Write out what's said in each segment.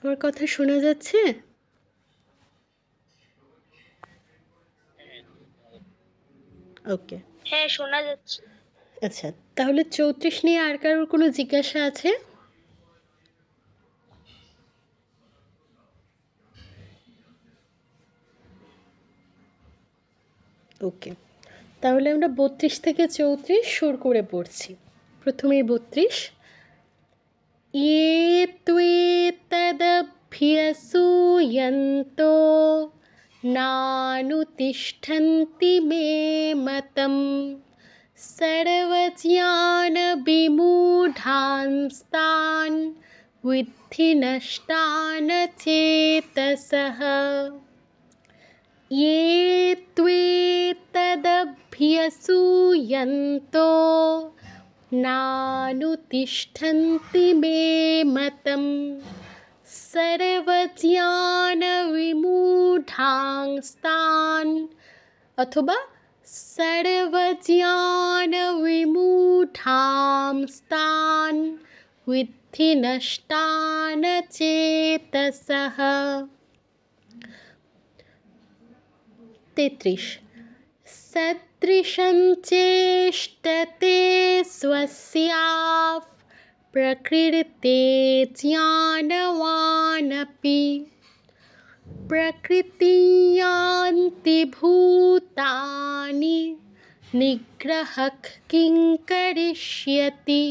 আমার কথা শোনা যাচ্ছে? ওকে। হ্যাঁ, শোনা যাচ্ছে। আচ্ছা, তাহলে 34 নিয়ে আর কারোর কোনো জিজ্ঞাসা আছে? ওকে, তাহলে আমরা 32 থেকে 34 সুর করে পড়ছি। প্রথমেই 32। ये त्वेतदभ्यसूयन्तो नानुतिष्ठन्ति मे मतम् सर्वज्ञानविमूढांस्तान् विद्धि नष्टान् चेतसः। ये त्वेतदभ्यसूयन्तो नानुतिष्ठन्ति मे मतम् सर्वज्ञानविमूढांस्तान् अथवा सर्वज्ञानविमूढांस्तान् विद्धि नष्टान् चेतसः। 33 सदृशं चेष्टते स्वस्याः प्रकृते ज्ञानवानपि प्रकृतिं यान्ति भूतानि निग्रहः किं करिष्यति।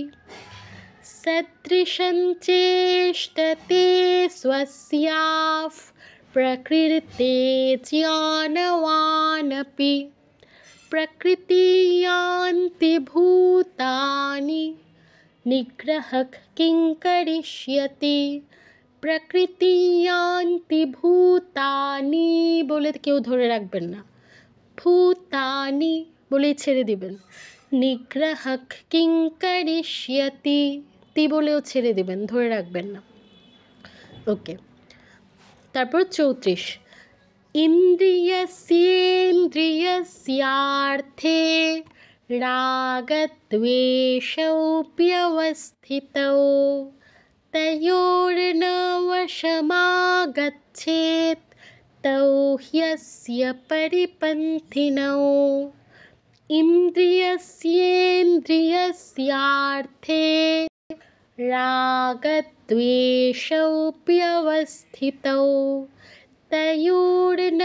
सदृशं चेष्टते स्वस्याः प्रकृते ज्ञानवानपि प्रकृतिं यान्ति भूतानि निग्रहः किं करिष्यति। प्रकृति यान्ति भूतानि বলে কেউ ধরে রাখবেন না, ভূতানি বলেই ছেড়ে দিবেন। নিগ্রহক কিং করিষ্যতি, তি বলেও ছেড়ে দিবেন, ধরে রাখবেন না। ওকে, তারপর 34 ইন্দ্রিয়স্যেন্দ্রিয়স্যার্থে রাগদ্বেষৌ ব্যবস্থিতৌ तयोर्न वशमागच्छेत् तौ ह्यस्य परिपन्थिनौ। इन्द्रियस्येन्द्रियस्यार्थे रागद्वेषौ व्यवस्थितौ तयोर्न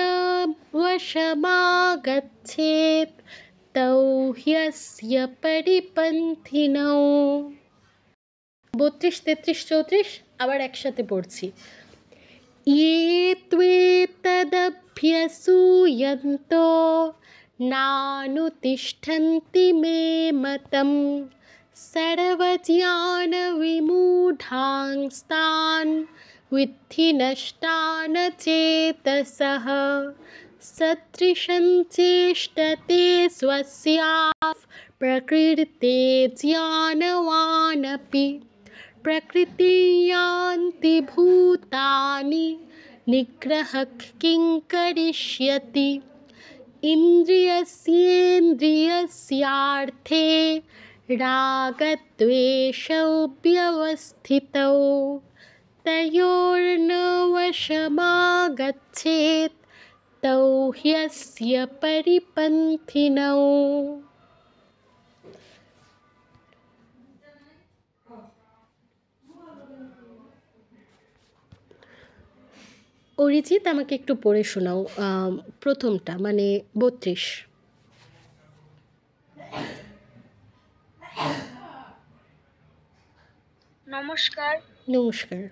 वशमागच्छेत् तौ ह्यस्य परिपन्थिनौ। 32, 33, 34 আবার একসাথে পড়ছি। ये त्वेतदभ्यसूयन्तो नानुतिष्ठन्ति मे मतम् सर्वज्ञानविमूढांस्तान् विद्धि नष्टान् चेतसः। सदृशं चेष्टते स्वस्याः प्रकृते ज्ञानवानपि प्रकृतिं यान्ति भूतानि निग्रहः किं करिष्यति। इन्द्रियस्येन्द्रियस्यार्थे रागद्वेषौ व्यवस्थितौ तयोर्न वशमागच्छेत् तौ ह्यस्य परिपन्थिनौ। অরিজিৎ, আমাকে একটু পড়ে শোনাও প্রথমটা, মানে 32। নমস্কার। নমস্কার।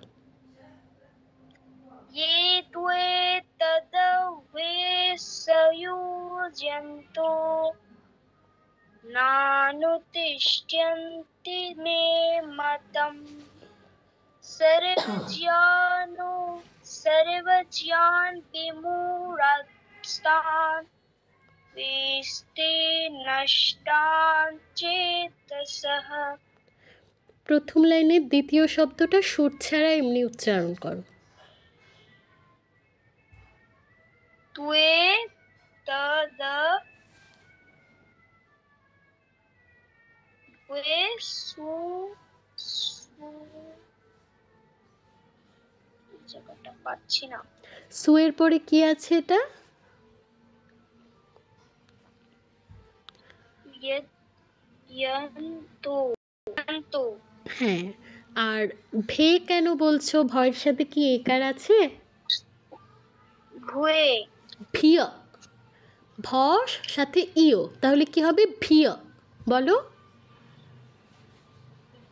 ये त्वेतदभ्यसूयन्तो नानुतिष्ठन्ति मे मतम् सर्वज्ञानविमूढांस्तान् विद्धि नष्टान् चेतसः। প্রথম লাইনের দ্বিতীয় শব্দটা সুর ছাড়া এমনি উচ্চারণ করো। পাচ্ছি না। সু এর পরে কি আছে এটা? यन्तु यन्तु হ্যাঁ। আর ভে কেন বলছো? ভয়ের সাথে কি একার আছে? ভুয়ে ভিয়, ভ সাথে ইও, তাহলে কি হবে? ভিয়। বলো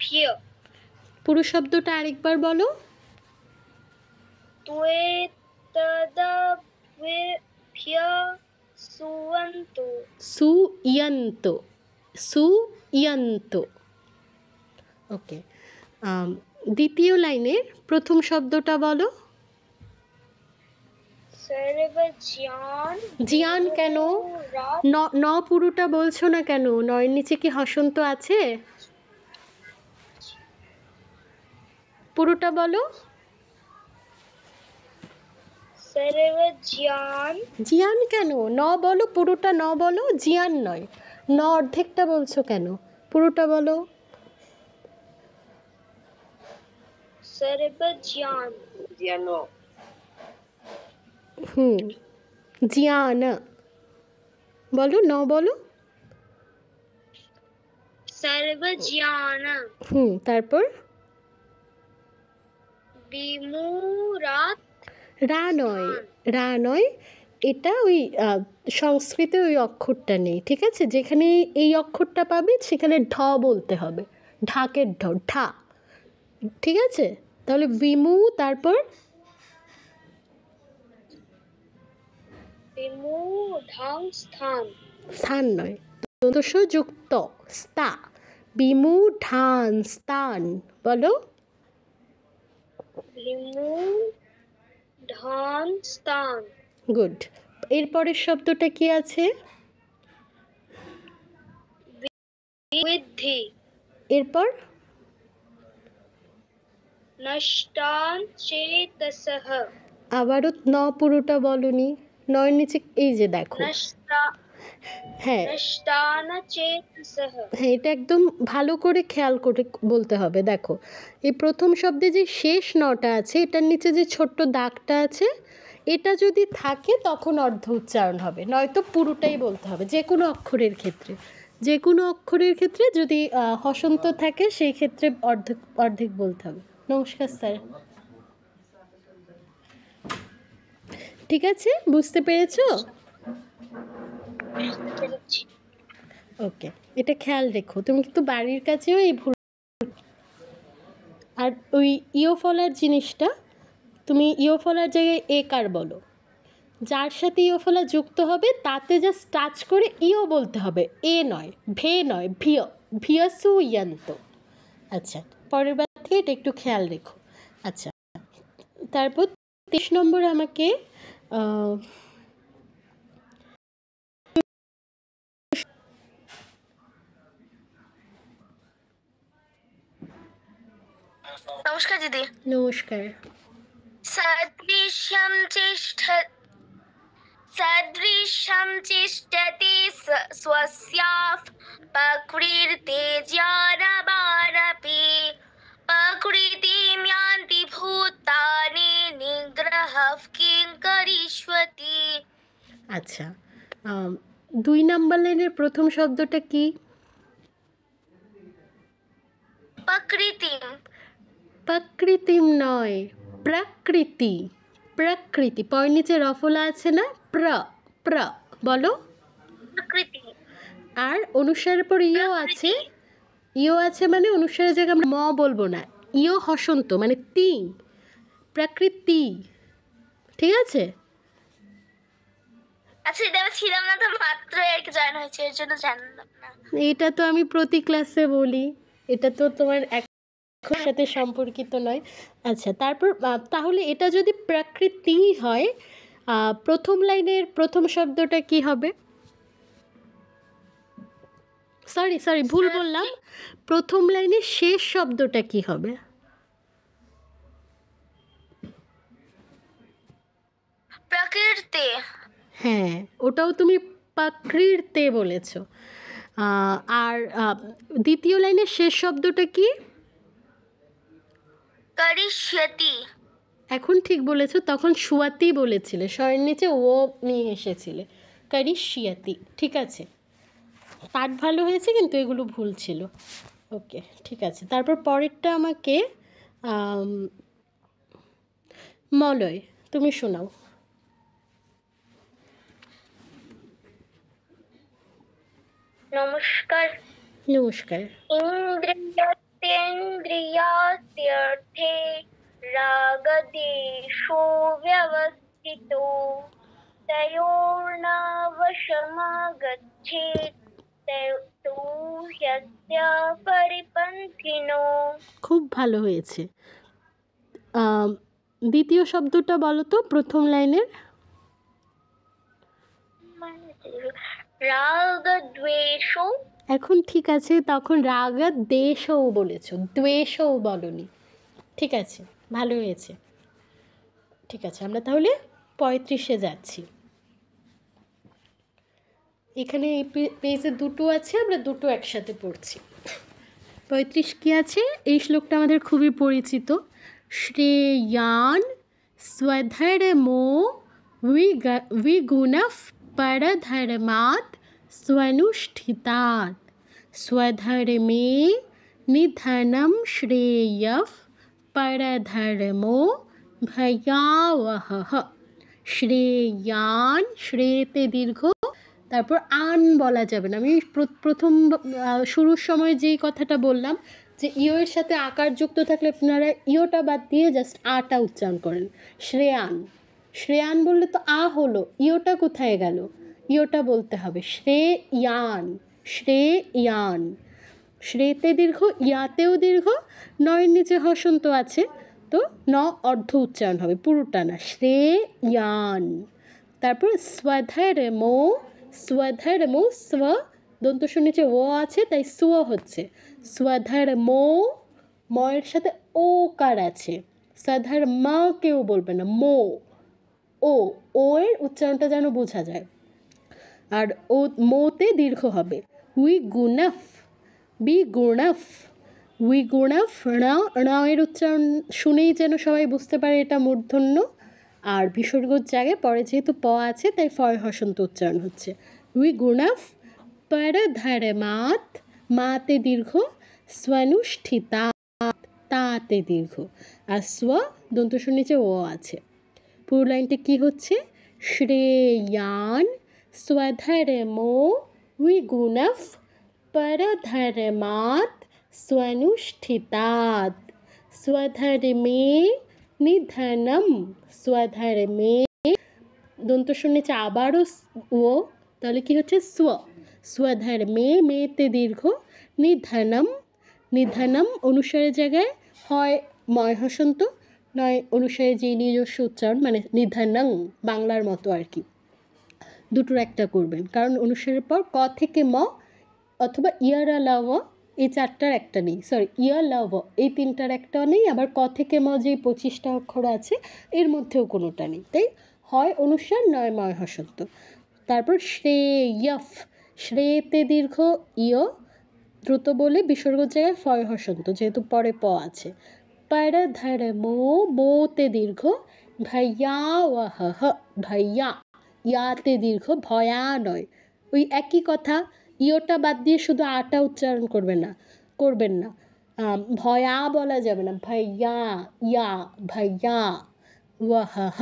ভিয় পুরো শব্দটা আরেকবার বলো। त्वेतदभ्य सुवन्तु সু ইয়ন্ত, সু ইয়ন্ত। ওকে। দ্বিতীয় লাইনের প্রথম শব্দটা বলো। सर्वज्ञान জিয়ান কেন? रात ন ন পুরোটা বলছো না কেন? নয়ের নিচে কি হসন্ত আছে? পুরোটা বলো। सर्वज्ञान জিয়ান কেন? ন বলো, পুরোটা ন বলো, জিয়ান নয়। ন অর্ধেকটা বলছো কেন? পুরোটা বলো। सर्वज्ञान ज्ञानो জিয়ান বলো, ন বলো। सर्वज्ञान তারপর विमुरात রা নয়, রা নয়, এটা ওই সংস্কৃতে ওই অক্ষরটা নেই, ঠিক আছে? যেখানে এই অক্ষরটা পাবে সেখানে ঢ বলতে হবে, ঢাকের ঢ, ঢা, ঠিক আছে? তাহলে বিমু, তারপর विमूढां स्थान স্থান নয়, দন্তস যুক্ত স্তা, বিমু ঢান স্থান। বলো विमूढां स्थान গুড। এরপরের শব্দটা কি আছে? विद्धि এরপর नष्टान चेतसः আবারও ন পুরোটা বলনি, নয়ের নিচে এই যে দেখো। नष्टा হ্যাঁ नष्टान चेतसः হ্যাঁ, এটা একদম ভালো করে খেয়াল করে বলতে হবে। দেখো, এই প্রথম শব্দে যে শেষ নটা আছে, এটার নিচে যে ছোট্ট দাগটা আছে, এটা যদি থাকে তখন অর্ধ উচ্চারণ হবে, নয়তো পুরোটাই বলতে হবে। যে কোনো অক্ষরের ক্ষেত্রে, যে কোনো অক্ষরের ক্ষেত্রে যদি হসন্ত থাকে সেই ক্ষেত্রে অর্ধেক অর্ধেক বলতে হবে। নমস্কার স্যার। ঠিক আছে, বুঝতে পেরেছো? ওকে, এটা খেয়াল রেখো। তুমি কিন্তু বাড়ির কাছেও এই ভুল। আর ওই ইও ফলার জিনিসটা, তুমি ইও ফলার জায়গায় একার বলো। যার সাথে ইও ফলা যুক্ত হবে তাতে জাস্ট টাচ করে ইও বলতে হবে, এ নয়, ভে নয়, ভিয়, ভিয়সু ইয়ান্ত। আচ্ছা, পরের বার থেকে এটা একটু খেয়াল রেখো। আচ্ছা, তারপর ৩০ নম্বর আমাকে नमस्कार दीदी। নমস্কার। सदृशं चेष्टति स्वस्याः प्रकृतिर्ज्ञानवानपि प्रकृतिं यान्ति भूतानि निग्रहः किं करिष्यति। আচ্ছা, ২ নাম্বার লাইনের প্রথম শব্দটা কি? प्रकृतिं প্রকৃতিম নয়, প্রকৃতি, প্রকৃতি। পয়ের নিচে রফলা আছে না, প্র, প্র বলো। प्रकृति আর অনুসারের পর ইও আছে, ইও আছে মানে অনুসারের জায়গায় আমরা ম বলবো না, ইও হসন্ত মানে তি, প্রকৃতি, ঠিক আছে? আচ্ছা, এটা আমি ছিলাম না তো, মাত্র আর কি জয়েন হয়েছে, এর জন্য জানলাম না। এটা তো আমি প্রতি ক্লাসে বলি, এটা তো তোমার একর সাথে সম্পর্কিত নয়। আচ্ছা, তারপর তাহলে এটা যদি প্রকৃতি হয়, প্রথম লাইনের প্রথম শব্দটা কি হবে? সরি সরি, ভুল বললাম। প্রথম লাইনের শেষ শব্দটা কি হবে? প্রকৃতি হ্যাঁ, ওটাও তুমি প্রকৃতি বলেছ। আর দ্বিতীয় লাইনের শেষ শব্দটা কি? করিষ্যতি এখন ঠিক বলেছো, তখন সুয়াতি বলেছিলে, স্বরের নিচে ও নিয়ে এসেছিলে, কারিষ্যাতি। ঠিক আছে, পাঠ ভালো হয়েছে, কিন্তু এগুলো ভুল ছিল। ওকে, ঠিক আছে। তারপর পরেরটা আমাকে মলয়, তুমি শোনাও। নমস্কার। নমস্কার। ইন্দ্রিয়স্যেন্দ্রিয়ার্থে রাগদ্বেষো ব্যবস্থিতো তয়োর্নবশমাগচ্ছেৎ তৌ হ্যস্য পরিপন্থিনো। খুব ভালো হয়েছে। দ্বিতীয় শব্দটা বলো তো, প্রথম লাইনের। রাগদ্বেষো। এখন ঠিক আছে, তখন রাগ দেশও বলেছো, দ্বেষও বলনি। ঠিক আছে, ভালো হয়েছে। ঠিক আছে, আমরা তাহলে 35-এ যাচ্ছি। এখানে এই পেজে দুটো আছে, আমরা দুটো একসাথে পড়ছি। 35 কি আছে? এই শ্লোকটা আমাদের খুবই পরিচিত। শ্রেয়ান स्वधर्मो विगुणः परधर्मात् स्वनुष्ठितात् स्वधर्मे निधनं श्रेयः परधर्मो भयावहः। শ্রেয়ান, শ্রেতে দীর্ঘ, তারপর আন বলা যাবে না। আমি প্রথম শুরুর সময় যেই কথাটা বললাম যে ইয়ের সাথে আকার যুক্ত থাকলে আপনারা ইয়োটা বাদ দিয়ে জাস্ট আটা উচ্চারণ করেন। শ্রেয়ান, শ্রেয়ান বললে তো আ হলো, ইয়োটা কোথায় গেল? ইয়োটা বলতে হবে শ্রেয়ান, শ্রেয়ান। শ্রেতে দীর্ঘ, ইয়াতেও দীর্ঘ, নয়ের নিচে হসন্ত আছে, তো ন অর্ধ উচ্চারণ হবে, পুরোটা না। শ্রেয়ান। তারপর স্বধর্মো, স্বধর্মো, স্ব দন্তস্বর নিচে ও আছে, তাই স্ব হচ্ছে স্বধর্মো। ময়ের সাথে ও কার আছে, স্বধর্ম কেউ বলবে না, মো, ও, ও এর উচ্চারণটা যেন বোঝা যায়। আর ও মোতে দীর্ঘ হবে। উই গুণফ, বি গুণফ, উই গুণফ। ণ এর উচ্চারণ শুনেই যেন সবাই বুঝতে পারে এটা মূর্ধন্য, আর বিসর্গর জায়গায় পরে যেহেতু প আছে তাই ফয় হসন্ত উচ্চারণ হচ্ছে। উই গুণফ পরধর্মাৎ, মাতে দীর্ঘ, স্বনুষ্ঠিতা, তাতে দীর্ঘ, আর স্ব দন্তস্বর নিচে ও আছে। পুরো লাইনটা কি হচ্ছে? শ্রেয়ান स्वधर्मो विगुणः परधर्मात् स्वनुष्ठितात् स्वधर्मे निधनं, स्वधर्मे দন্তস্বর নিচে আবারও ও, তাহলে কি হচ্ছে স্ব, স্বধর্মে, মেতে দীর্ঘ, নিধনম, নিধনম অনুসারের জায়গায় হয় ময় হসন্ত, নয় অনুসারে যে নিজস্ব উচ্চারণ, মানে নিধনং, বাংলার মতো আর কি। দুটোর একটা করবেন, কারণ অনুসারের পর ক থেকে ম অথবা ইয়ারা লাভ, এই চারটার একটা নেই, সরি ইয়া লাভ এই তিনটার একটা নেই, আবার ক থেকে ম যে 25টা অক্ষর আছে এর মধ্যেও কোনোটা নেই, তাই হয় অনুসার নয় ময় হসন্ত। তারপর শ্রেয়ফ, শ্রেতে দীর্ঘ ইয়, দ্রুত বলে বিসর্গর জায়গায় ফয় হসন্ত যেহেতু পরে প আছে। পরধর্মো, মোতে দীর্ঘ, ভয়াওয়াহ, ভয়া, ইয়াতে দীর্ঘ, ভয়া নয়, ওই একই কথা, ইয়োটা বাদ দিয়ে শুধু আটা উচ্চারণ করবেন না। ভয়া বলা যাবে না, ভয়া, ইয়া, ভয়া, ওয়াহ,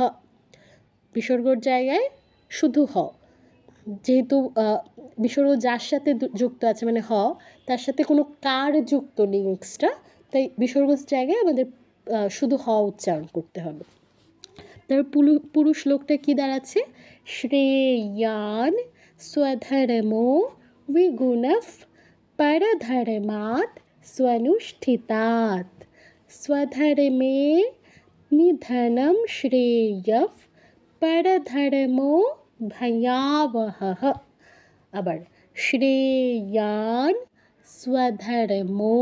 বিসর্গর জায়গায় শুধু হ, যেহেতু বিসর্গ যার সাথে যুক্ত আছে মানে হ, তার সাথে কোনো কার যুক্ত নেই এক্সট্রা, তাই বিসর্গর জায়গায় আমাদের শুধু হ উচ্চারণ করতে হবে। তারপর পুরো শ্লোকটা কি দাঁড়াচ্ছে? শ্রেয়ান स्वधर्मो विगुणः परधर्मात् स्वनुष्ठितात् स्वधर्मे निधनं श्रेयः परधर्मो भयावहः। আবার শ্রেয়ান स्वधर्मो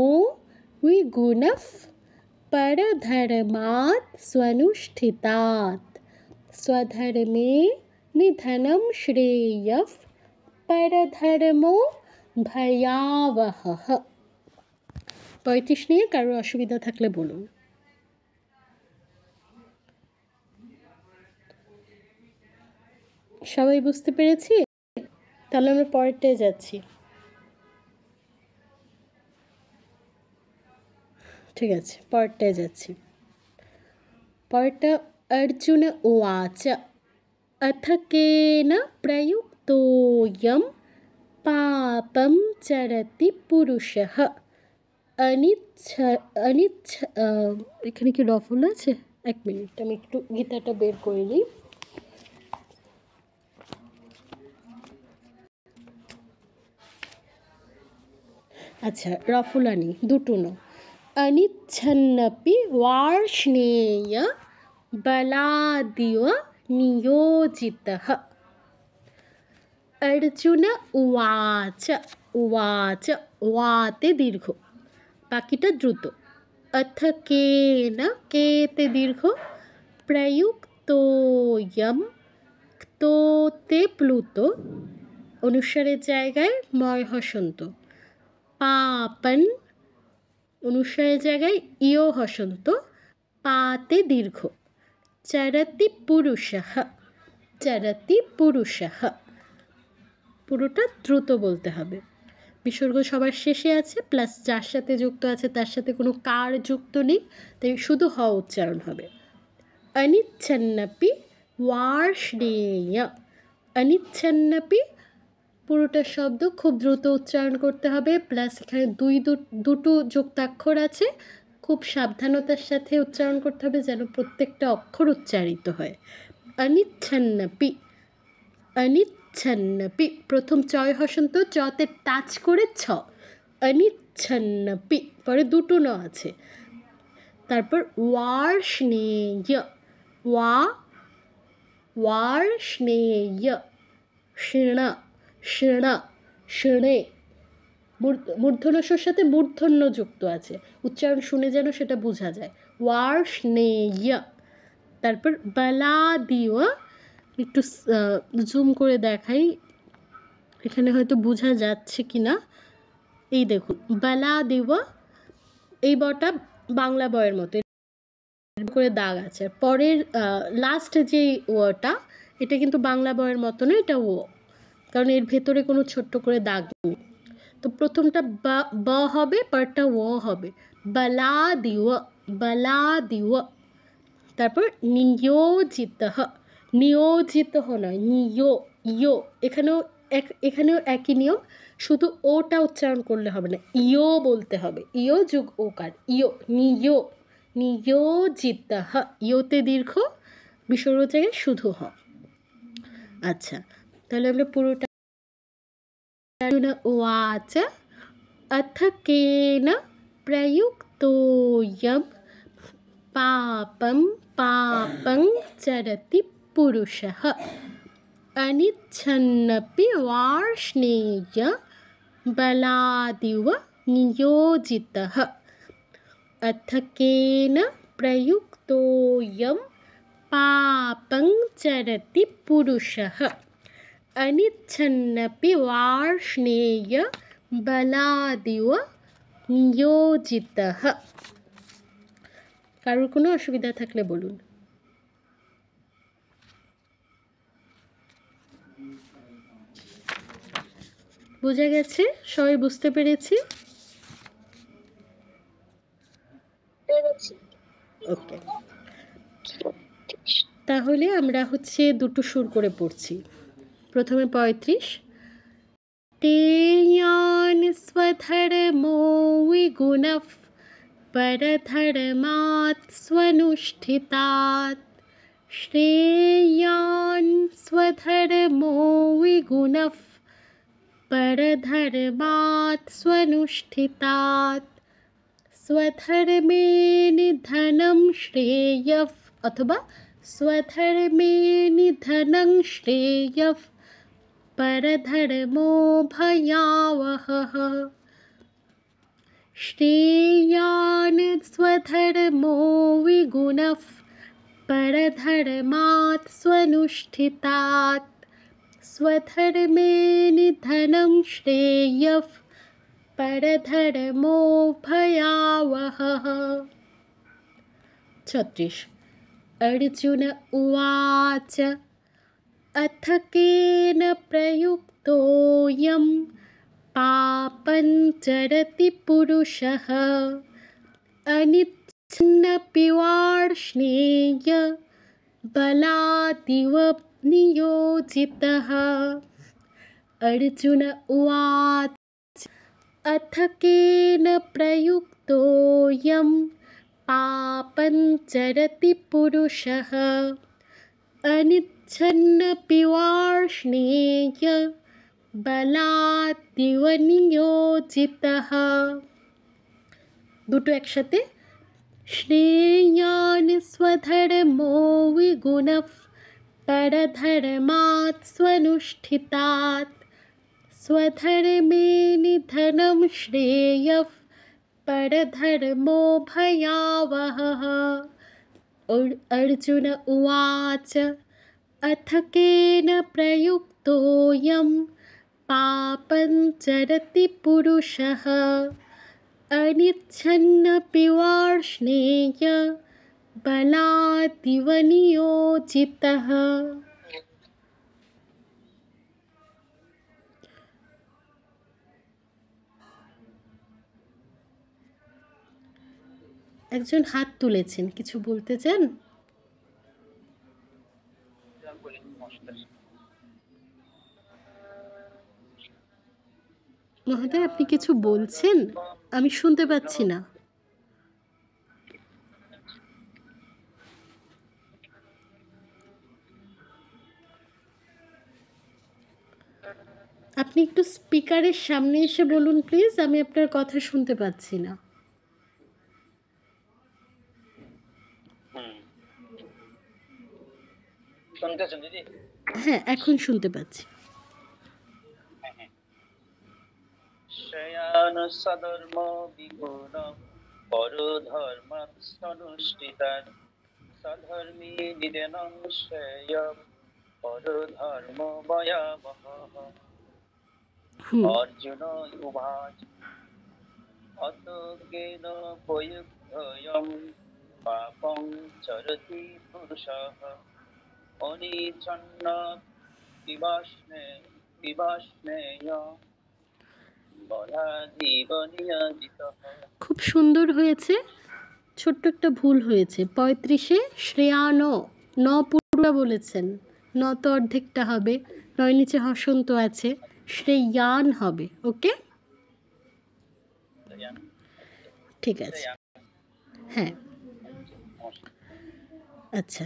विगुणः परधर्मात् स्वनुष्ठितात् स्वधर्मे निधनं श्रेयः परधर्मो भयावहः। 35 নিয়ে কারো অসুবিধা থাকলে বলুন। সবাই বুঝতে পেরেছি? তাহলে আমরা পরেরটায় যাচ্ছি। ঠিক আছে, পরেরটায় যাচ্ছি। পরেরটা অর্জুন উবাচ अथ केन प्रयुक्तोऽयं पापं चरति पुरुषः अनिच्छ अनिच्छ এখানে কি রফল আছে? এক মিনিট, আমি একটু গীতাটা বের করে নিই। আচ্ছা, রফুলানি দুটো ন अनिच्छन्नपि वार्ष्णेय बलादिव नियोजितः। अर्जुन उवाच उवाच वाते दीर्घ, বাকিটা দ্রুত। अथ केन केते दीर्घ, प्रयुक्तोऽयं ক্তোতে প্লুত, অনুস্বারের জায়গায় ময় হসন্ত। পাপন অনুস্বারের জায়গায় ইয় হসন্ত, পাতে দীর্ঘ। চরতি পুরুষঃ, চরতি পুরুষঃ, পুরোটা দ্রুত বলতে হবে। বিসর্গ সবার শেষে আছে, প্লাস যার সাথে যুক্ত আছে তার সাথে কোনো কার যুক্ত নেই, তাই শুধু হ উচ্চারণ হবে। অনিচ্ছন্নপি ওয়ার্ষ্ণেয়, অনিচ্ছন্নপি পুরোটা শব্দ খুব দ্রুত উচ্চারণ করতে হবে, প্লাস এখানে দুটো যুক্তাক্ষর আছে, খুব সাবধানতার সাথে উচ্চারণ করতে হবে যেন প্রত্যেকটা অক্ষর উচ্চারিত হয়। অনিচ্ছন্নপি, অনিচ্ছন্নপি, প্রথম চয় হসন্ত, চতে টাচ করে ছ, অনিচ্ছন্নপি, পরে দুটো ন আছে। তারপর ওয়ার্ষ্ণেয়, ওয়ার্ষ্ণেয়, শৃণ, শৃণ, শৃণে, মূর্ধন্যর সাথে মূর্ধন্য যুক্ত আছে, উচ্চারণ শুনে যেন সেটা বোঝা যায়। ওয়ার্ষ্ণেয়। তারপর বলাদিও, একটু জুম করে দেখাই, এখানে হয়তো বোঝা যাচ্ছে কি না। এই দেখুন, বলাদিও, এই বটা বাংলা বয়ের মতো করে দাগ আছে। পরের লাস্ট যে ওটা, এটা কিন্তু বাংলা বয়ের মতো না, এটা ও, কারণ এর ভেতরে কোনো ছোট্ট করে দাগ নেই। তো প্রথমটা ব হবে, পরটা ও হবে। বলা দিও, বলা দিও। তারপর নিয়োজিত, নিয়োজিত নয়, নিয়ো, ইয়ো, এখানেও একই নিয়ম, শুধু ওটা উচ্চারণ করলে হবে না, ইয়ো বলতে হবে, ইয়ো যুগ ওকার, ইয়ো, নিয়ো, নিয়োজিত, ইয়োতে দীর্ঘ, বিসর্গ জায়গায় শুধু হ। আচ্ছা, তাহলে আমরা পুরোটা। উবাচ अथ केन प्रयुक्तोऽयं पापं पापं चरति पुरुषः अनिच्छन्नपि वार्ष्णेय बलादिव नियोजितः। अथ केन प्रयुक्तोऽयं पापं चरति पुरुषः अनिच्छन्नपि वार्ष्णेय बलादिव नियोजितः। কারোর কোনো অসুবিধা থাকলে বলুন। বোঝা গেছে? সবাই বুঝতে পেরেছি? ওকে, তাহলে আমরা দুটো সুর করে পড়ছি। প্রথমে 35, तेयान स्वधर्मो विगुणः परधर्मात् स्वनुष्ठितात्, श्रेयान् स्वधर्मो विगुणः परधर्मात् स्वनुष्ठितात्, स्वधर्मे निधनं श्रेयः, अथवा स्वधर्मे निधनं श्रेयः परधर्मो भयावहः, श्रेयान् स्वधर्मो विगुणः परधर्मात् स्वनुष्ठितात्, स्वधर्मे निधनं श्रेयः परधर्मो भयावहः। 36 अर्जुन उवाच अथ केन प्रयुक्तोऽयं पापं चरति पुरुषः अनिच्छन्नपि वार्ष्णेय बलादिव नियोजितः। अर्जुन उवाच अथ केन प्रयुक्तोऽयं पापं चरति पुरुषः अनिच्छन्नपि वार्ष्णेय बलादिव नियोजितः। দুটো একসাথে। শ্রেয়ান স্বধর্মো বিগুণঃ পরধর্মাৎ স্বনুষ্ঠিতাৎ स्वधर्मे निधनं श्रेयः परधर्मो भयावहः। अर्जुन उवाच अथ केन प्रयुक्तोऽयं पापं चरति पुरुषः अनिच्छन्नपि वार्ष्णेय बलादिव नियोजितः। একজন হাত তুলেছেন, কিছু বলতে চান? মহোদয়, আপনি কিছু বলছেন? আমি শুনতে পাচ্ছি না। আপনি একটু স্পিকারের সামনে এসে বলুন প্লিজ, আমি আপনার কথা শুনতে পাচ্ছি না। শুনতেছেন দিদি? হ্যাঁ, এখন শুনতে পাচ্ছি। শ্রেয়ান সধর্ম বিগুণ পরধর্মাৎ স্বনুষ্ঠিতাৎ সধর্মী নিধनं শ্রেয় পরধর্ম ভয়াবহঃ। অর্জুন উবাচ অত কেন প্রযুক্তোऽয়ং পাপং চরতি পুরুষঃ অনিচ্ছন্নপি वार्ष्णेय বলাদিব নিয়োজিতঃ। খুব সুন্দর হয়েছে। ছোট্ট একটা ভুল হয়েছে। 35-এ শ্রেয়ান ন পুরোটা বলেছেন, ন তো অর্ধেকটা হবে, নয় নিচে হসন্ত আছে, শ্রেয়ান হবে। ওকে, ঠিক আছে। হ্যাঁ, আচ্ছা,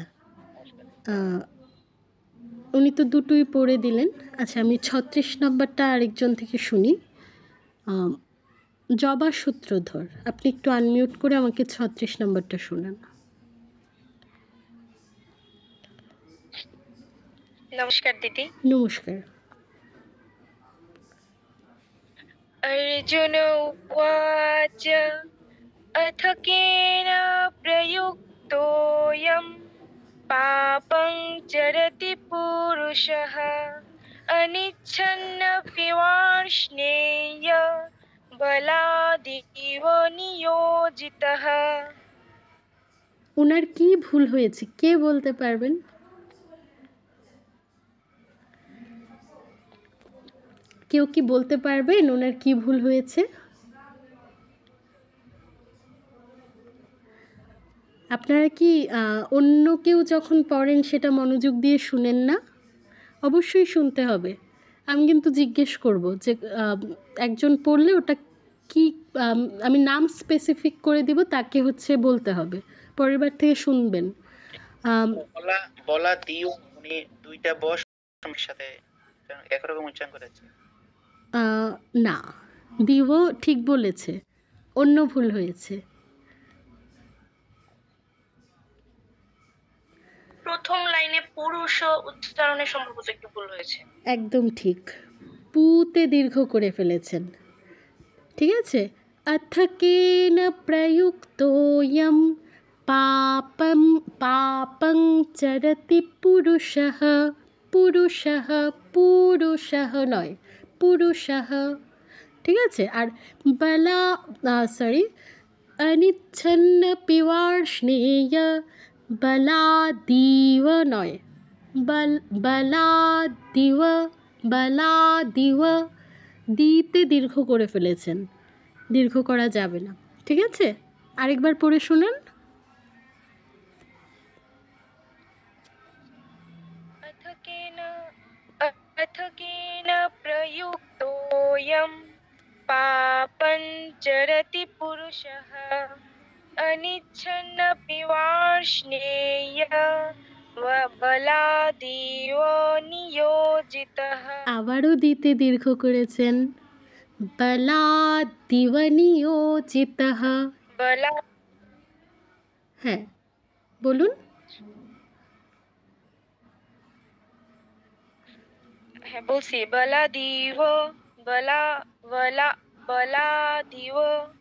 উনি তো দুটোই পড়ে দিলেন। আচ্ছা, আমি 36 নম্বরটা আরেকজন থেকে শুনি। জবা সূত্রধর, আপনি একটু আনমিউট করে আমাকে 36 নম্বরটা শোনান। নমস্কার দিদি। নমস্কার। अर्जुन उवाच अथ केन प्रयुक्तोऽयं पापं चरति पुरुषः अनिच्छन्नपि वार्ष्णेय बलादिव नियोजितः। ওনার কি ভুল হয়েছে কে বলতে পারবেন? কেউ কি বলতে পারবেন ওনার কি ভুল হয়েছে? আপনারা কি অন্য কেউ যখন পড়েন সেটা মনোযোগ দিয়ে শুনেন না? অবশ্যই শুনতে হবে। আমি কিন্তু জিজ্ঞেস করব যে একজন পড়লে ওটা কি, আমি নাম স্পেসিফিক করে দিব, তাকে হচ্ছে বলতে হবে। পরের বার থেকে শুনবেন। বলা দিও, উনি দুইটা বস সাথে একরকম উচ্চারণ করেছে। না, দিব ঠিক বলেছে, অন্য ভুল হয়েছে। প্রথম লাইনে পুরুষ উচ্চারণের সম্ভবত একটু ভুল হয়েছে। একদম ঠিক, পুতে দীর্ঘ করে ফেলেছেন। ঠিক আছে। अथ केन प्रयुक्तोऽयं पापं पापं चरति पुरुषः, পুরুষः পুরুষः নয়, পুরুষः। ঠিক আছে। আর বলা অনিচ্ছন্নপি वार्ष्णेय বলাদিব নয়, বলা দিও, বলা দিও, দিতে দীর্ঘ করে ফেলেছেন, দীর্ঘ করা যাবে না, ঠিক আছে? আরেকবার পড়ে শুনুন। अथ केन प्रयुक्तोऽयं पापञ्चरति पुरुषः अनिच्छन्नपि वार्ष्णेय बलादेव नियोजितः। আবারও দিতে দীর্ঘ করেছেন, বলা দিবনিয়োজিতঃ। बला হ্যাঁ, বলুন। হ্যাঁ বলছি, বলাদিব, বলা বলা বলাদিব,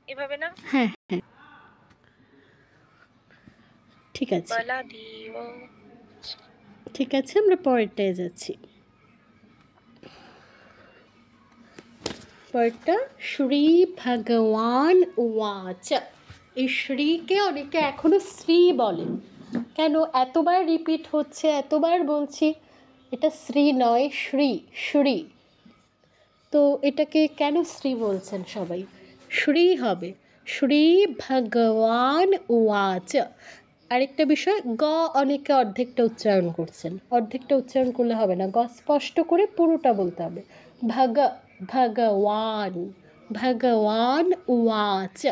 এভাবে না? হ্যাঁ হ্যাঁ, ঠিক আছে, বলাদিব। ঠিক আছে, আমরা পরেরটায় যাচ্ছি। পরেরটা শ্রী ভগবান উবাচ। এই শ্রীকে অনেকে এখনো শ্রী বলেন। কেন এতবার রিপিট হচ্ছে, এতবার বলছি? এটা শ্রী নয়, শ্রী, শ্রী। তো এটাকে কেন শ্রী বলছেন সবাই? শ্রী হবে, শ্রী ভগবান উবাচ। আরেকটা বিষয়, গ অনেকে অর্ধেকটা উচ্চারণ করছেন, অর্ধেকটা উচ্চারণ করলে হবে না, গ স্পষ্ট করে পুরোটা বলতে হবে। ভগবান, ভগবান উবাচ।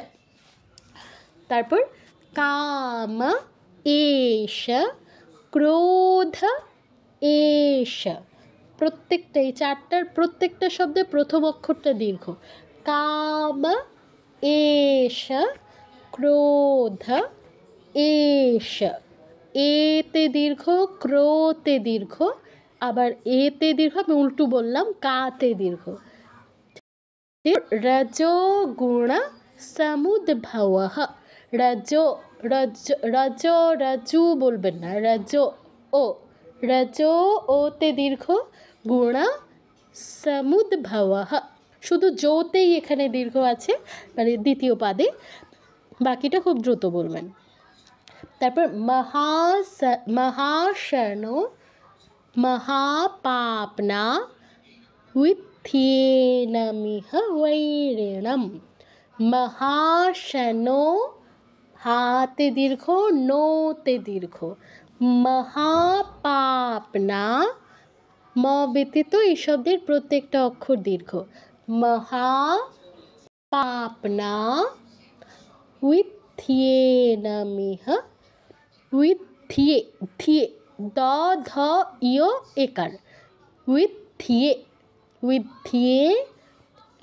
তারপর কাম এষ, ক্রোধ এষ। প্রত্যেকটা, এই চারটার প্রত্যেকটা শব্দে প্রথম অক্ষরটা দীর্ঘ। কাম এষ, ক্রোধ এষ। এতে দীর্ঘ, ক্রোতে দীর্ঘ, আবার এতে দীর্ঘ, আমি উল্টো বললাম, কাতে দীর্ঘ। রজোগুণ সমুদ্ভবঃ। রজো, রজো রজু বলবেন না, রজো ও, রজো ওতে দীর্ঘ, গুণ সমুদ্ভবঃ। শুধু জোতেই এখানে দীর্ঘ আছে, মানে দ্বিতীয় পাদে, বাকিটা খুব দ্রুত বলবেন। তারপর মহাশনো মহাপাপনা উত্থেনমিহ বৈরিণম। মহাশনো, হাতে দীর্ঘ, নোতে দীর্ঘ, মহাপাপনা, ম ব্যতীত এই শব্দের প্রত্যেকটা অক্ষর দীর্ঘ। মহাপাপনা উত্থেনমিহ, উত্থিয়ে, থিয়ে, দ ধ ইয় একার, উত্থিয়ে, উত্থিয়ে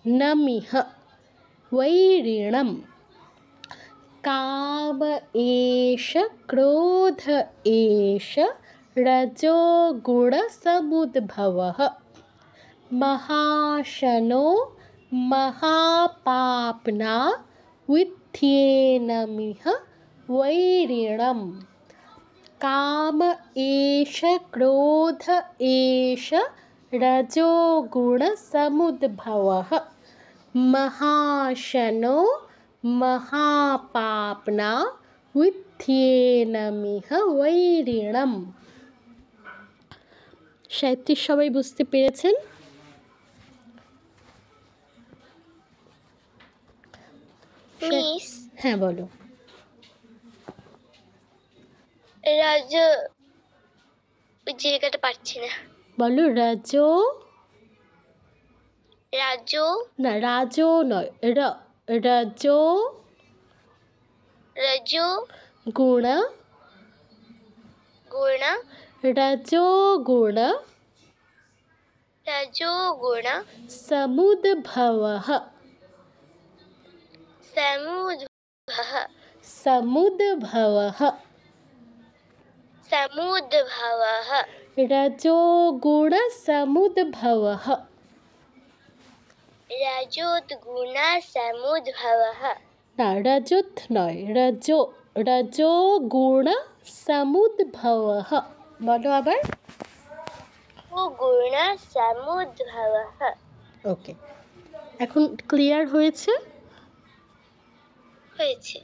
নমিহ বৈরিণম। काम एष, क्रोध एष, रजोगुणसमुद्भवः। महाशनो महापाप्ना उत्थेनमिह वैरिणम। काम एष, क्रोध एष, रजोगुणसमुद्भवः। महाशनो महापाप्ना উত্থেনমিহ বৈরিণম। সাহিত্যিক সবাই বুঝতে পেরেছেন? মিস, হ্যাঁ বলো। রাজ, ওই জায়গাটা পাচ্ছি না। বলো রাজো, রাজু, না রাজো নয়, রাজো রাজু গুণ, গুণ, রাজো গুণ রাজু গুণ সমুদ্ভবः। সমুদ্ভবः, সমুদ্ভবः, সমুদ্ভবः, রজোগুণ সমুদ্ভবः। রাজোদ্গুণ সমুদ্ভবः। না রজত নয়, রজো, রজোগুণ সমুদ্ভবः। বলো আবার। গুণ সমুদ্ভবः। ওকে, এখন ক্লিয়ার হয়েছে? হয়েছে।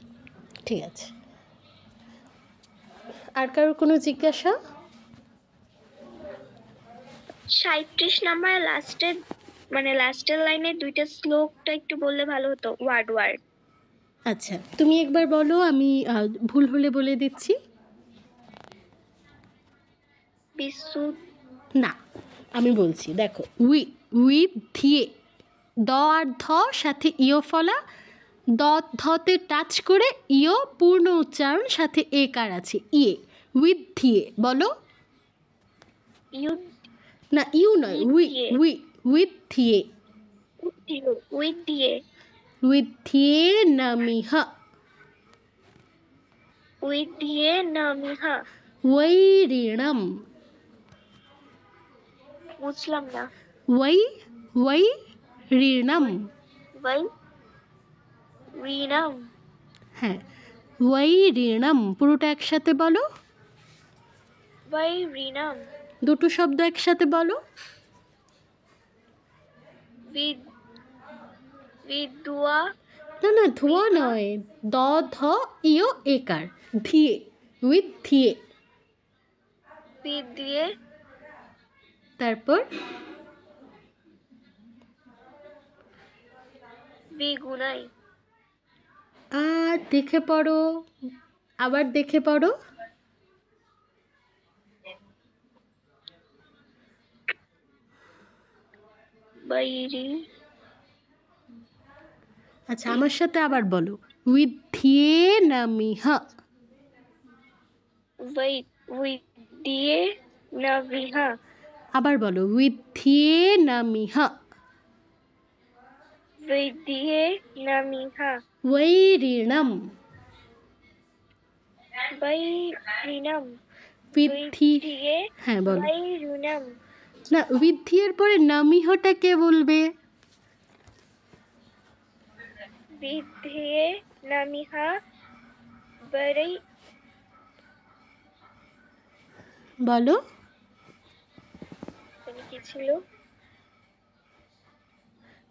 ঠিক আছে। আর কারোর কোনো জিজ্ঞাসা? 37 নাম্বার লাস্টের লাস্টের লাইনে দুইটা শ্লোকটা একটু বললে ভালো হতো, ওয়ার্ড ওয়ার্ড। আচ্ছা, তুমি একবার বলো, আমি ভুল হলে বলে দিচ্ছি। না, আমি বলছি, দেখো, উইথ ধিয়ে, দ আর ধ সাথে ইয় ফলা, দ ধতে টাচ করে ইয় পূর্ণ উচ্চারণ সাথে একার আছে, ইয়ে, উইথ ধিয়ে বলো। ইউ না, ইউ নয়, উইথ ধিয়ে, উইথ দিয়ে, উইথ ধিয়ে নামিহ, উইথ দিয়ে নামিহা। वैरिणम, বুঝলাম না। वैरिणम, ওয়াই রিনাম, হ্যাঁ, वैरिणम পুরোটা একসাথে বলো, ওয়াই রিনাম। দুটো শব্দ একসাথে বলো। বিদুয়া, না, ধোয়া নয়, দ ধ ইয় একার, ধিয়ে, উইথ ধিয়ে, বিদ দিয়ে, তারপর বিগুনাই, আর দেখে পড়ো, আবার দেখে পড়ো। বাইরি, আচ্ছা, আমার সাথে আবার বলো, উইথ ধিয়ে নামিহ, উইথ দিয়ে নামিহা, আবার বলো, উইথ ধিয়ে নামিহ, উইথ দিয়ে নামিহা। वैरिणम, বাইরিনাম, উইথ ধি, দিয়ে হ্যাঁ বলো। বাইরুনাম, না, উইথ ধিয়ের পরে নামিহটা কে বলবে? বিধে নামিহা, বারাই, বলো। কি ছিল?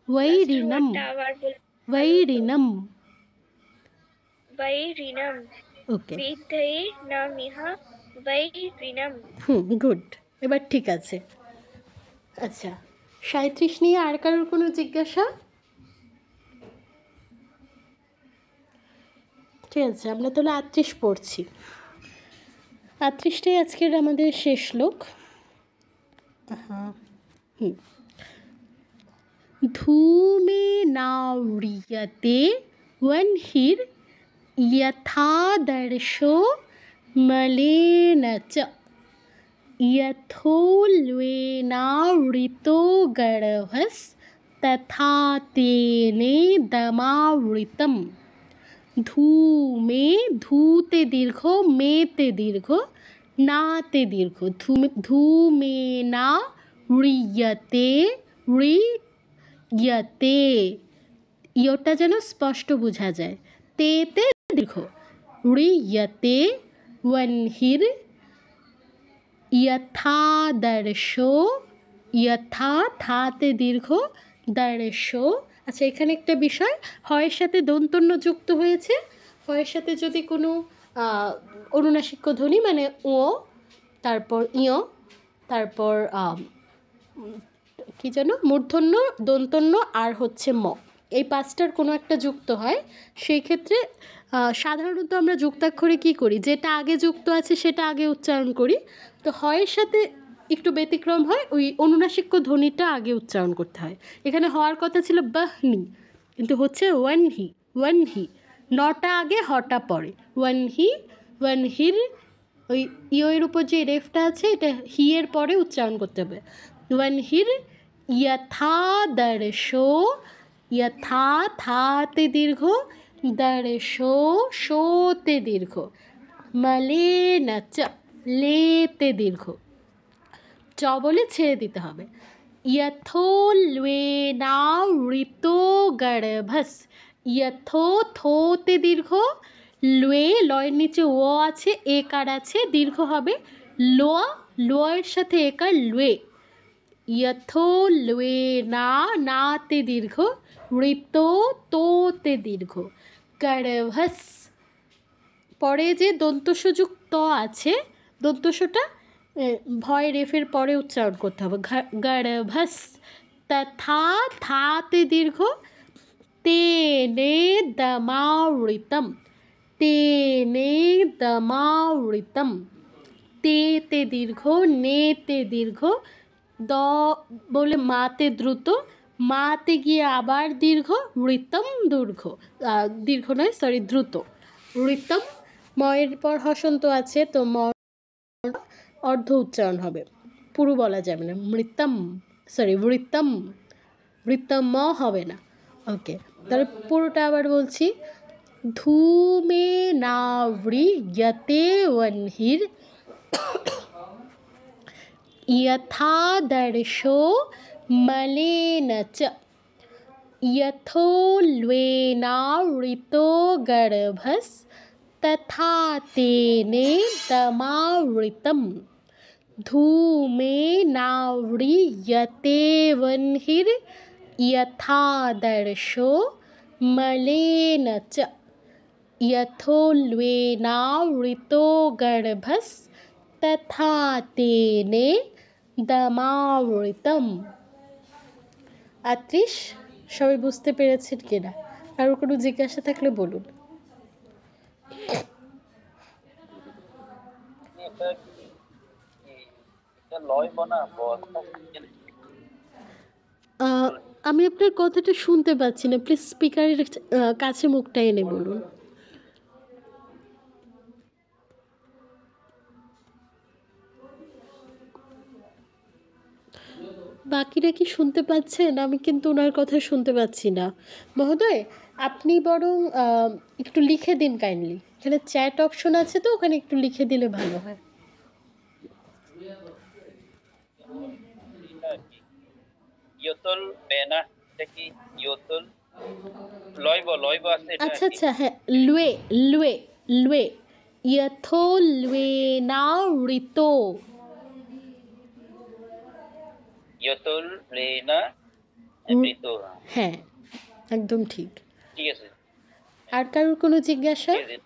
वैरिणम, আবার বল। वैरिणम, বাইরিনাম, ওকে, বিধে নামিহা, বাইরিনাম। গুড, এবার ঠিক আছে। আচ্ছা, 37 নিয়ে আর কারোর কোনো জিজ্ঞাসা? ঠিক আছে, আমরা তাহলে 38 পড়ছি। 38টাই আজকের আমাদের শেষ শ্লোক। ধূমেনাউড়িয়তে वह्निर् यथादर्शो मलेन च, यथोल्बेनावृतो गर्भस्तथा तेनेदमावृतम्। ধূমে, ধূতে দীর্ঘ, মেতে দীর্ঘ, নাতে দীর্ঘ, ধূমেনা রিয়তে, রিয়তে, ইয়টা যেন স্পষ্ট বোঝা যায়, তেতে দীর্ঘ, রিয়তে वह्निर् यथादर्शो, यथा থাতে দীর্ঘ, দর্শো। আচ্ছা, এখানে একটা বিষয়, হয়ের সাথে দন্তন্য যুক্ত হয়েছে, হয়ের সাথে যদি কোনো অনুনাসিক্য ধ্বনি মানে ও, তারপর ইয়, তারপর কি যেন মূর্ধন্য, দন্তন্য আর হচ্ছে ম, এই পাঁচটার কোনো একটা যুক্ত হয়, সেই ক্ষেত্রে সাধারণত আমরা যুক্তাক্ষরে কী করি, যেটা আগে যুক্ত আছে সেটা আগে উচ্চারণ করি। তো হয়ের সাথে একটু ব্যতিক্রম হয়, ওই অনুনাসিক্য ধ্বনিটা আগে উচ্চারণ করতে হয়। এখানে হওয়ার কথা ছিল বাহনি, কিন্তু হচ্ছে ওয়ানহি, ওয়ানহি, নটা আগে হটা পরে, ওয়ানহি, ওয়ানহির, ওই ইয়ের উপর যে রেফটা আছে এটা হি এর পরে উচ্চারণ করতে হবে। वह्निर् यथादर्शो, यथा থাতে দীর্ঘ, দর্শো শোতে দীর্ঘ, মলেন চ, লেতে দীর্ঘ, চ বলে ছেড়ে দিতে হবে। यथोल्बेनावृतो गर्भस्, यथो থোতে দীর্ঘ, লয়ে, লয়ের নিচে ও আছে, একার আছে, দীর্ঘ হবে লোয়া, লোয়ের সাথে একার লয়ে, यथोल्बेना, নাতে দীর্ঘ, ঋতো, তোতে দীর্ঘ, গর্ভস, পরে যে দন্তস্বযুক্ত আছে, দন্তস্বটা ভয় রেফের পরে উচ্চারণ করতে হবে। গর্ভস তথা থাতে দীর্ঘ, তেনে দমাবৃতম, তেনে দমাবৃতম, তেতে দীর্ঘ, নেতে দীর্ঘ, দ বলে মাতে দ্রুত, মাতে গিয়ে আবার দীর্ঘ, ঋতম দীর্ঘ নয়, সরি, দ্রুত, ঋতম। ময়ের পর হসন্ত আছে, তো অর্ধ উচ্চারণ হবে, পুরো বলা যাবে না। মৃতম, সরি, বৃতম, বৃতম হবে না। ওকে, তাহলে পুরোটা আবার বলছি। ধূমে নাবৃয়তে বহ্নির यथादर्शो मलेन च, यथोल्बेनावृतो गर्भस्तथा तेने दमावृतम्। धूमेनाव्रियते वह्निर् यथादर्शो मलेन च, यथोल्बेनावृतो गर्भस्तथा तेने দমাবৃতম। ৩৮ সবাই বুঝতে পেরেছেন কিনা? কারোর কোনো জিজ্ঞাসা থাকলে বলুন। এটা কি এটা লয় বনা বস্তা? আমি আপনার কথাটা শুনতে পাচ্ছি না, প্লিজ স্পিকারের কাছে মুখটা এনে বলুন। বাকিরা কি শুনতে পাচ্ছেন? আমি কিন্তু ওনার কথা শুনতে পাচ্ছি না। মহোদয়, আপনি বরং একটু লিখে দিন কাইন্ডলি। এখানে চ্যাট অপশন আছে, তো ওখানে একটু লিখে দিলে ভালো হয়। ইয়তল বেনা, এটা কি ইয়তল লয়ব আছে এটা? আচ্ছা আচ্ছা, হ্যাঁ, লুয়ে লুয়ে লুয়ে, ইয়থো লুয়েনাবৃতো, ইয়তল লেনা বৃত। হ্যাঁ, একদম ঠিক। ঠিক আছে। আর কারোর কোনো জিজ্ঞাসা? ঠিক আছে।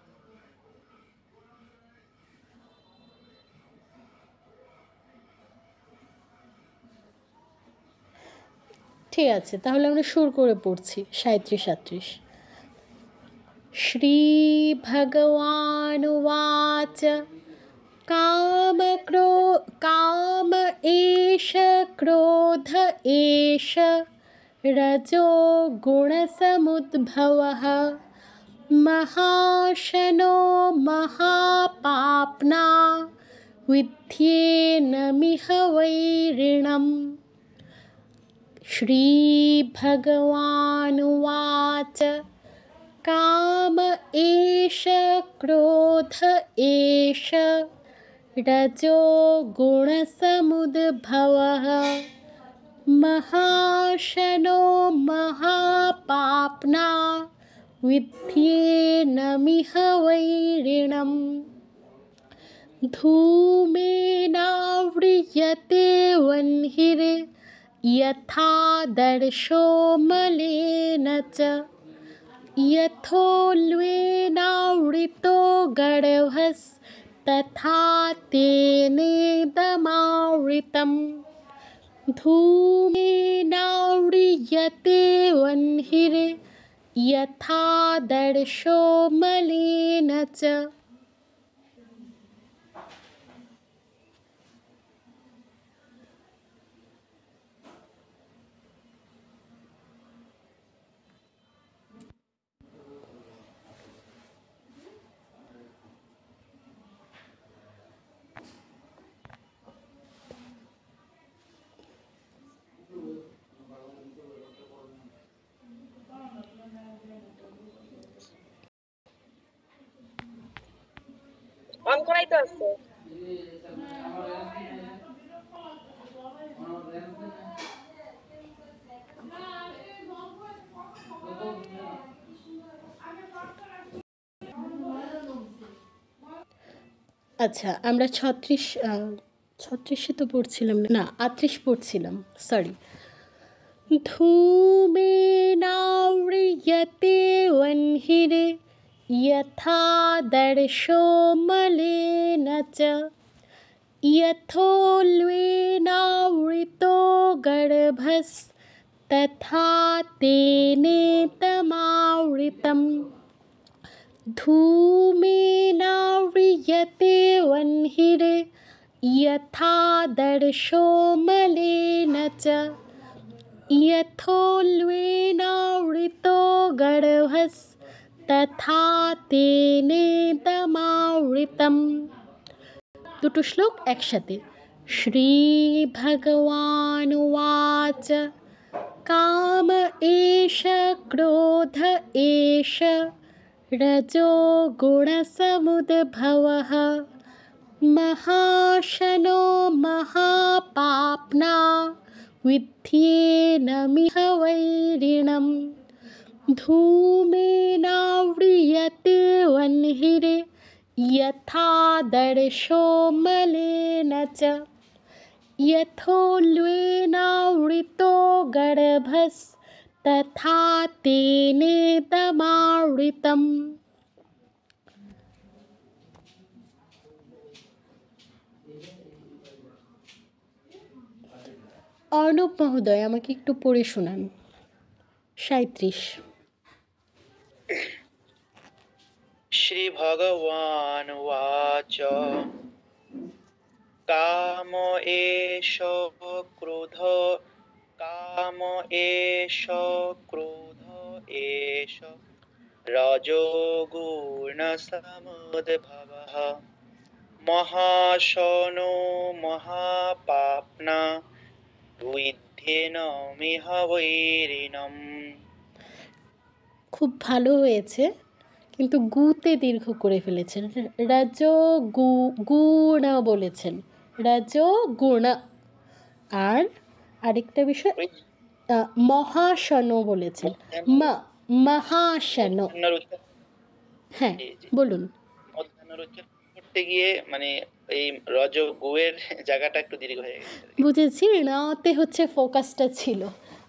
ঠিক আছে, তাহলে আমরা সুর করে পড়ছি ৩৭-৩৮। श्रीभगवानुवाच काम एष क्रोध एष रजो गुणसमुद्भवः महाशनो महापाप्ना विद्येनमिह वैरिणम्। श्रीभगवानुवाच काम एष क्रोध एष रजो गुणसमुद्भवः महाशनो महापाप्ना विद्येनमिह वैरिणम्। धूमेनाव्रियते वह्निर् यथादर्शो मलेन च, यथोल्बेनावृतो गर्भस्तथा तेनेदमावृतम्। धूमेनाव्रियते वह्निर् यथादर्शो मलेन च। অন করাই তো আছে। আচ্ছা, আমরা ৩৬ তো পড়ছিলাম না, ৩৮ পড়ছিলাম, সরি। धूमेनाव्रियते वह्निर् यथादर्शो मलेन च, यथोल्बेनावृतो गर्भस्तथा तेनेतमावृतम् धूमेनाव्रियते वह्निर् यथादर्शो मलेन च यथोल्बेनावृतो गर्भस्तथा तेनेतमावृतम्। দুটো শ্লোক একসাথে। শ্রী ভগবানুবাচ काम एष क्रोध एष रजो गुणसमुद्भवः महाशनो महापाप्ना विद्येनमिह वैरिणम् धूमेनाव्रियते वह्निर् यथादर्शो मलेन च यथोल्बेनावृतो गर्भस्तथा तेनेतमावृतम्। অর্ণব মহোদয় আমাকে একটু পড়ে শোনান। 37। श्री भगवान उवाच काम एष क्रोध काम एष क्रोध एष रजोगुणसमुद्भवः महाशनो महापाप्ना विद्येनमिह वैरिणम्। খুব ভালো হয়েছে, কিন্তু গুতে দীর্ঘ করে ফেলেছেন। রাজ গুণ বলেছেন, রাজ গুণ। আর আরেকটা বিষয় মহাশন বলেছেন, মহাশন। হ্যাঁ বলুন। মধ্যাহ্নের উচ্চারণ করতে গিয়ে মানে এই রজ গুয়ের জায়গাটা একটু দীর্ঘ হয়ে গেছে। বুঝেছি, নাতে হচ্ছে ফোকাসটা ছিল,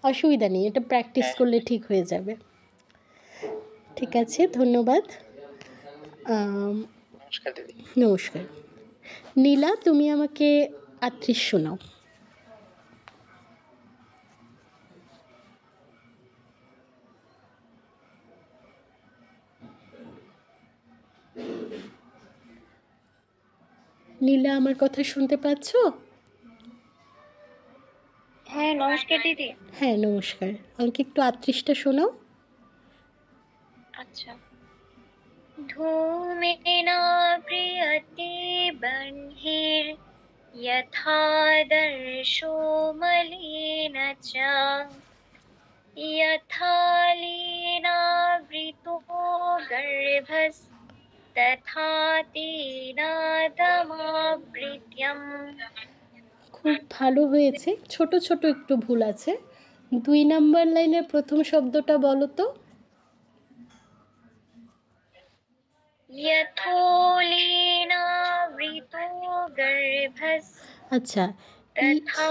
অসুবিধা নেই, এটা প্র্যাকটিস করলে ঠিক হয়ে যাবে। ঠিক আছে, ধন্যবাদ। নমস্কার দিদি। নমস্কার। নীলা, তুমি আমাকে 38 শোনাও। নীলা, আমার কথা শুনতে পাচ্ছ? হ্যাঁ নমস্কার দিদি। হ্যাঁ নমস্কার, আমাকে একটু 38টা শোনাও। আচ্ছা। ধূমেনাব্রিয়তে বহ্নির यथादर्शो मलिन च यथा लीनावृतो गर्भस्तथा तेनादमावृत्यम्। খুব ভালো হয়েছে, ছোট ছোট একটু ভুল আছে। 2 নম্বর লাইনের প্রথম শব্দটা বলো তো। यथोलीनावृतो गर्भस्। আচ্ছা, तथा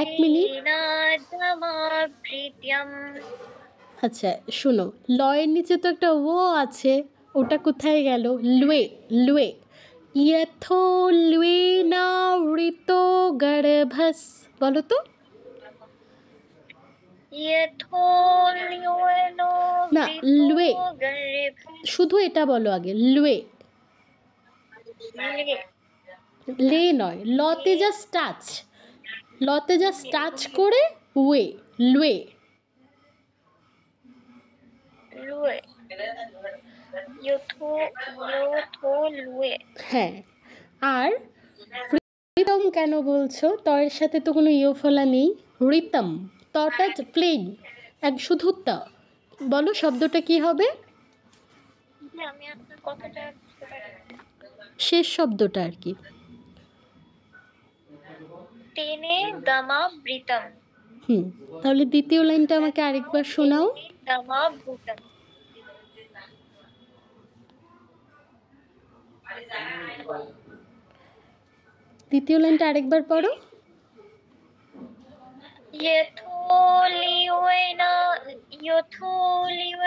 এক মিনিট। तेनादमावृत्यम्। আচ্ছা শোনো, লয়ের নিচে তো একটা ও আছে, ওটা কোথায় গেল? লুয়ে, লুয়ে। यथोल्बेनावृतो गर्भस् বলো তো। না, লুয়ে, শুধু এটা বলো আগে, লুয়ে। লে নয়, লতে জাস্ট টাচ, লতে জাস্ট টাচ করে ওয়ে, লুয়ে। হ্যাঁ, আর রিতম কেন বলছো? তয়ের সাথে তো কোনো ইয়োফলা নেই। রিতম, তটা প্লেন, এক শুধু ত। বলো শব্দটা কি হবে? আমি আপনার কথাটা শেষ শব্দটা আর কি। তেনে দমাবৃতম। তাহলে দ্বিতীয় লাইনটা আমাকে আরেকবার শোনাও। দমাবৃতম। দ্বিতীয় লাইনটা আরেকবার পড়ো।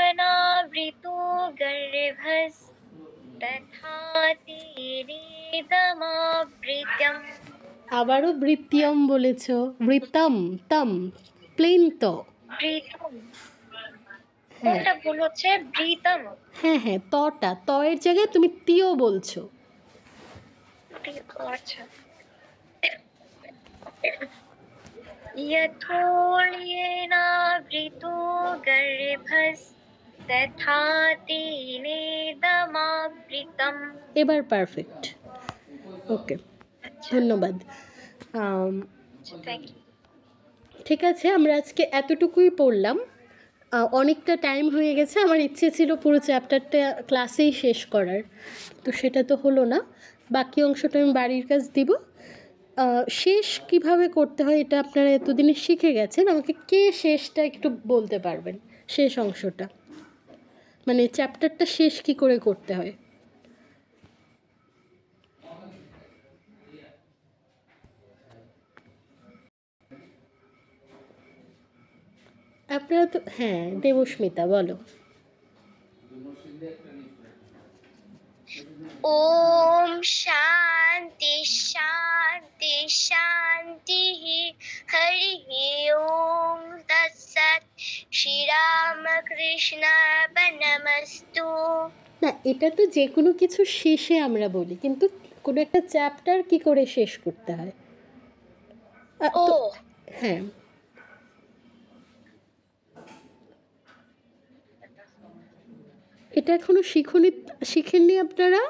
यथोलिवनावृतो गर्भस्तथा तेनेदमावृत्यम्। আবারও বৃত্তিয়ম বলেছো, বৃত্তম, তম, প্লেন তো। ব্রিতম, হ্যাঁ কোনটা ভুল হচ্ছে? ব্রিতম। হ্যাঁ হ্যাঁ, তটা, তয়ের জায়গায় তুমি তিও বলছো। ও আচ্ছা। यथोल्येनावृतो गर्भस्तथा तेनेदमावृतम्। এবার পারফেক্ট। ওকে, আচ্ছা, ধন্যবাদ। আম, থ্যাংক ইউ। ঠিক আছে, আমরা আজকে এতটুকুই পড়লাম। অনেকটা টাইম হয়ে গেছে, আমার ইচ্ছে ছিল পুরো চ্যাপ্টারটা ক্লাসেই শেষ করার, তো সেটা তো হলো না। বাকি অংশটা আমি বাড়ির কাজ দিব। শেষ কিভাবে করতে হয় এটা আপনারা এতদিনে শিখে গেছেন, আমাকে কে শেষটা একটু বলতে পারবেন? শেষ অংশটা মানে চ্যাপ্টারটা শেষ কি করে করতে হয়? আপনারা তো, হ্যাঁ, দেবস্মিতা বলো। ओम शांति शांति शांति। हरि ओम तत्सत। श्री राम कृष्ण नमस्तु। না, এটা তো যে কোনো কিছু শেষে আমরা বলি, কিন্তু কোনো একটা চ্যাপ্টার কি করে শেষ করতে হয়? ओ হ্যাঁ, এটা এখনো শিখেননি আপনারা?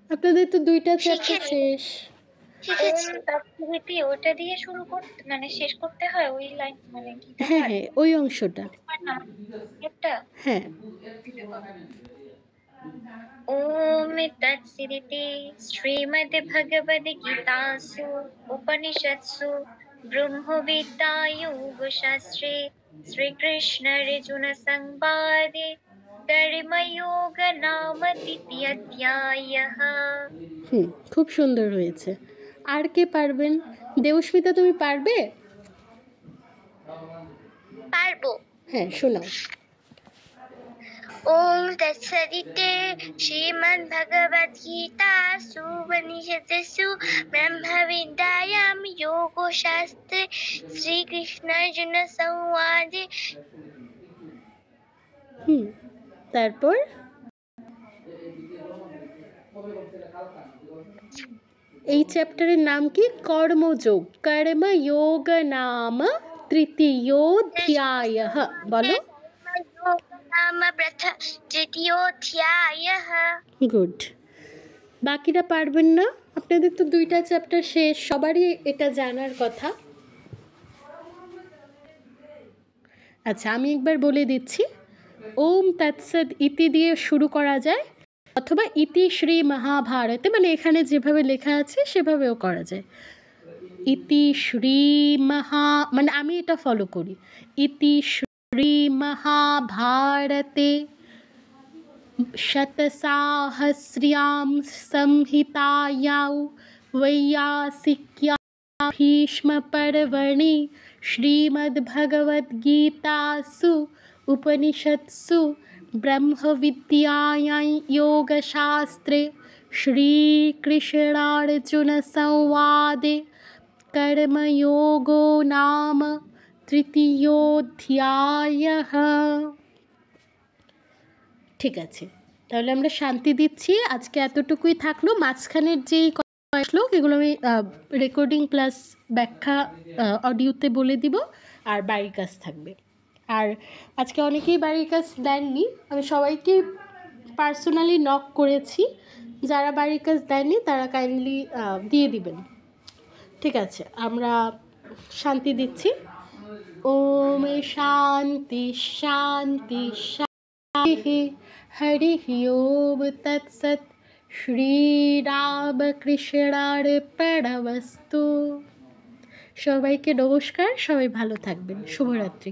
আপনাদের তো 2টা চ্যাপ্টার শিখেছি। শেষ। শিখেছি। তৎসিদ্ধি ওটা দিয়ে শুরু করতে মানে শেষ করতে হয় ওই লাইন মানে গীতা হ্যাঁ পাঠ হ্যাঁ, ওই অংশটা। হয় না একটা। হ্যাঁ ओम तत्सदिति श्रीमद्भगवद्गीतासु उपनिषत्सु ब्रह्मविद्यायोगशास्त्रे श्रीकृष्णार्जुनसंवादे कर्मयोग नाम द्वितीयोऽध्यायः। খুব সুন্দর হয়েছে। আর কে পারবেন? দেবস্মিতা, তুমি পারবে? পারবো। হ্যাঁ, শোনাও। ओम तत्सदिते श्रीमद्भगवद्गीतासु उपनिषत्सु ब्रह्मविद्यायां योगशास्त्रे श्रीकृष्णार्जुनसंवादे। তারপর এই চ্যাপ্টারের নাম কি? কর্মযোগ, কর্মযোগ নাম তৃতীয়োধ্যায়ঃ। বলো। नाम तृतीयोऽध्यायः। গুড। বাকিরা পারবেন না? আপনাদের তো 2টা চ্যাপ্টার শেষ, সবারই এটা জানার কথা। আচ্ছা, আমি একবার বলে দিচ্ছি। ওম তৎসৎ ইতি দিয়ে শুরু করা যায়, অথবা ইতি শ্রী মহাভারতে, মানে এখানে যেভাবে লেখা আছে সেভাবেও করা যায়। ইতি শ্রী মানে আমি এটা ফলো করি। ইতি শ্রী মহাভারতে शतसाहस्र्यां संहितायां वैयासिक्यां भीष्मपर्वणि श्रीमद्भगवद्गीतासु उपनिषत्सु ब्रह्मविद्यायां योगशास्त्रे श्रीकृष्णार्जुनसंवादे कर्मयोगो नाम তৃতীয়োধ্যায়ः। ঠিক আছে, তাহলে আমরা শান্তি দিচ্ছি। আজকে এতটুকুই থাকলো। মাঝখানের যেই শ্লোক এগুলো আমি রেকর্ডিং প্লাস ব্যাখ্যা অডিওতে বলে দিব, আর বাড়ির কাজ থাকবে। আর আজকে অনেকেই বাড়ির কাজ দেননি, আমি সবাইকে পার্সোনালি নক করেছি, যারা বাড়ির কাজ দেননি তারা কাইন্ডলি দিয়ে দিবেন। ঠিক আছে, আমরা শান্তি দিচ্ছি। ওম শান্তি শান্তি শান্তি। হরি ওম তৎসৎ। শ্রীরামকৃষ্ণার্পণমস্তু। সবাইকে নমস্কার, সবাই ভালো থাকবেন, শুভরাত্রি।